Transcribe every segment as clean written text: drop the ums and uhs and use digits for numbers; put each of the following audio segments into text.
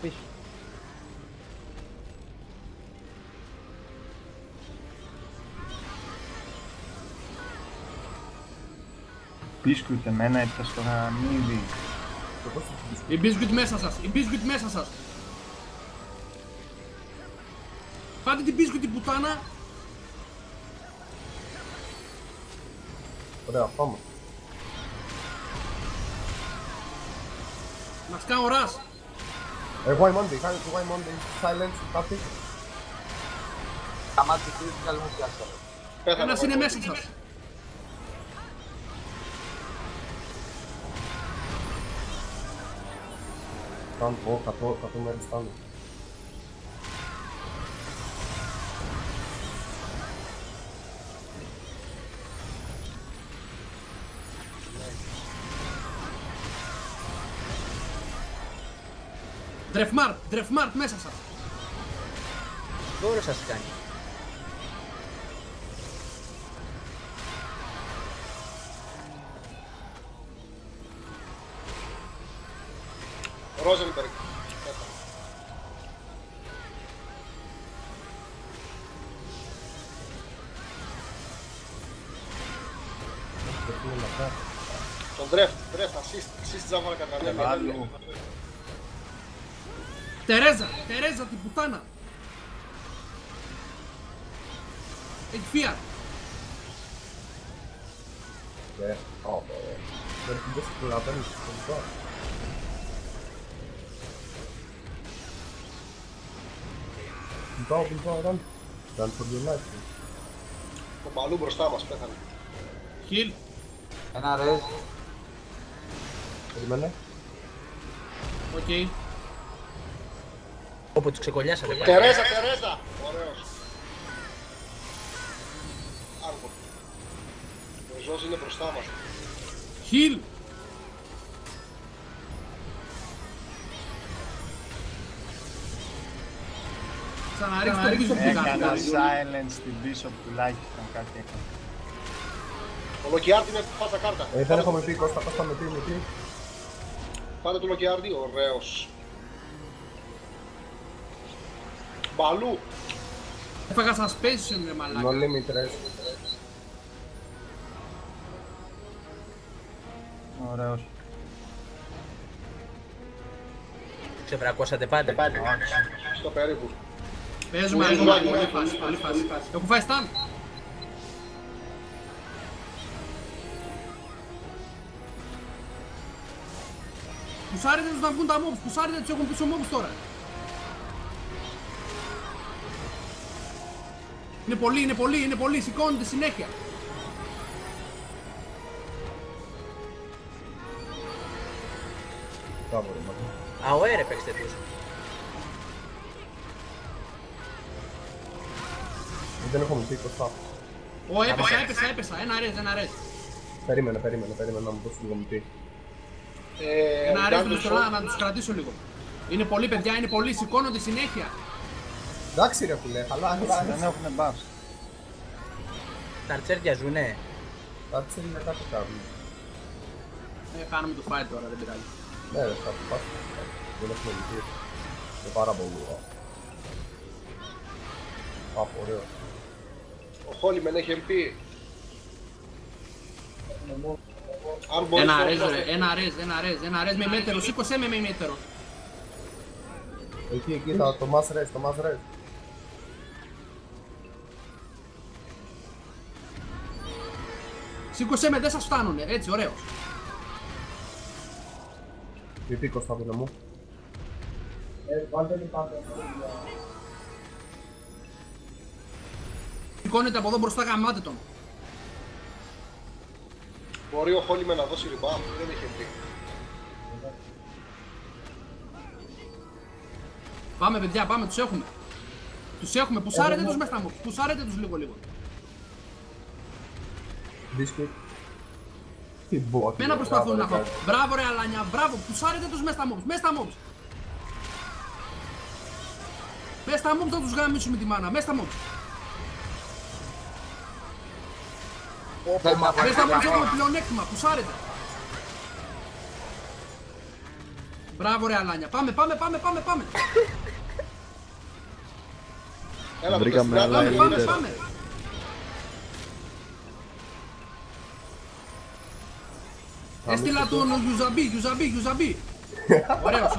πίσω. Μπίσκουτ εμένα έπιασε στο γαμίδι. Η μπίσκουτ μέσα σας, η μπίσκουτ μέσα σας. Πάτε την μπίσκουτ την πουτάνα. Ωραία, πάμε. Μας κάνει ο Ρας. Why Monday, why Monday, silence, κάτι. Καμάτι του καλή μου πιάσα. Ένας είναι μέσα σας. Stand πω, 100 μέρες stand. Ντρεφμάρτ μέσα σας. Δώρο σας κάνει. Ρόζενμπεργκ. Τον Ντρεφ, assist Ζάβαρα κατανέμει. Τερέζα την πουτάνα. Έχει φία. Ναι, δεν την προλαβαίνεις τελικά. Μπιλμπάο, run for your life. Ο Μπαλού μπροστά μας πέθανε. Χιλ. Ένα ρεζ. Περίμενε. Οκ. Όπου τους ξεκολλιάσατε πάλι. Τερέζα! Ωραίος. Άργο. Ο Ζώος είναι μπροστά μας. Χιλ. Ξαναρίξτε το πίσω που Έκανα πήγατε. silence στην πίσω τουλάχιστον κάτι έκανα. Ο Λοκιάρτη είναι πάσα κάρτα. Δεν έχουμε πει, Κώστα με τι. Πάτε του Λοκιάρτη, ωραίος. Μπαλού. Έφαγα σαν space ρε μαλάκα. No limit res. Ωραίος. Ξεβρακώσατε πάντα. Στο περίπου. Παίζουμε ακόμα, πολύ φάση. Έχω φάει stun. Πουσάρετε τους να βγουν τα mobs, πουσάρετε τους, έχουν πίσω mobs τώρα. Είναι πολύ, σηκώνεται συνέχεια. Μπράβο ρε μάνα. Αοέρε παίξτε τους. Δεν έχουμε πει, Κώστα. Έπεσα, ένα ρez. Περίμενε να μου δώσει λίγο μυθί. Ένα ρez του μεσολά να τους κρατήσω λίγο. Είναι πολύ παιδιά, είναι πολύ, σηκώνονται συνέχεια. Εντάξει ρε φίλε, χαλά. Δεν έχουν buffs. Τα αρτσέρια ζουνε. Κάτσε είναι κάτι κάνουν. Κάνουμε το fight τώρα, δεν πειράζει. Ναι ρε, θα πας. Δεν έχουμε μυθί. Είναι πάρα πολύ ωραία. Πάπο, ωραίο. Ο Χόλιμεν έχει MP. Ένα ρez με μέτερο, σήκωσέ με μέτερο. Εκεί, το mass res. Σήκωσέ με, δεν σας φτάνουνε, έτσι, ωραίος. Τι Κώστα μου. Σηκώνεται από εδώ μπροστά, γαμάτε τον. Μπορεί ο Χόλιμεν να δώσει rebound, δεν έχει MP. Πάμε παιδιά, πάμε, τους έχουμε, πουσάρετε τους μέσα μου, πουσάρετε τους λίγο. Biscuit. Τι μπόκι. Μένα προσπαθούν να φάω. Μπράβο ρε αλάνια, μπράβο, πουσάρετε τους μέσα mobs, μέσα mobs. Μέσα mobs θα τους γαμίσουμε τη μάνα, μέσα mobs. Μέσα mobs έχουμε πλεονέκτημα, πουσάρετε. Μπράβο ρε Αλάνια. Πάμε. Έλα, Βρήκαμε το άλλα τεστ. leader. Πάμε. Έστειλα τον Γιουζαμπί. Ωραίος.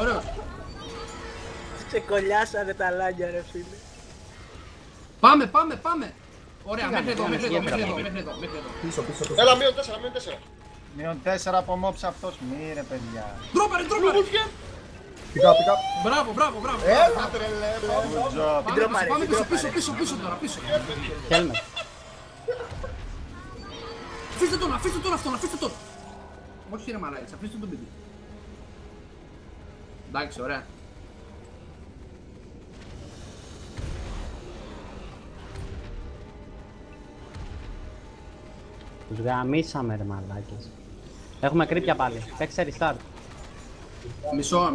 Ξεκολλιάσανε τα λάνια ρε φίλε. Πάμε. Ωραία, μέχρι εδώ. Πίσω. Έλα, μείον 4. Μείον 4 από μόψα αυτός. Μη ρε παιδιά. Τρόπαρε. Πικά. Μπράβο. Έλα τρελέ. Good job. Πάμε πίσω τώρα. Χέλμετ. Αφήστε τον αυτόν. Όχι ρε μαλάκες, αφήστε τον παιδί. Εντάξει, ωραία. Τους γαμίσαμε ρε μαλάκες. Έχουμε κρύπια πάλι. Παίξε restart. Μισό.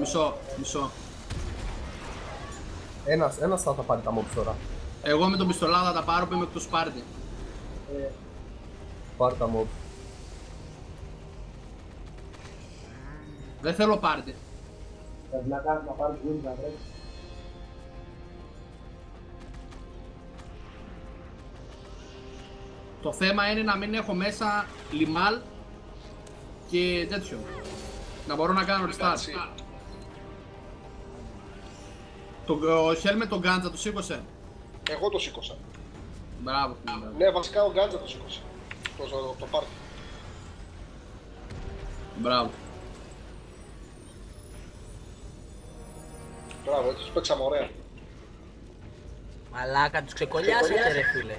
Ένας θα πάρει τα mobs τώρα. Εγώ με τον πιστολά θα τα πάρω που είμαι εκτός πάρτι. Πάρει τα mobs. Δεν θέλω πάρτι. Το θέμα είναι να μην έχω μέσα λιμάλ και τέτοιο. Να μπορώ να κάνω restart. Ο Χέλμετ τον Γκάντζα το σήκωσε. Εγώ το σήκωσα. Μπράβο. Ναι, βασικά ο Γκάντζα το σήκωσε. Το πάρτι. Μπράβο. Μπράβο, έτσι τους παίξαμε ωραία. Μαλάκα, τους ξεκολλιάσατε ρε φίλε.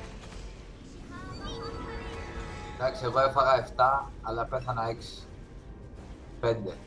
Εντάξει, εγώ έφαγα 7, αλλά πέθανα 6. 5.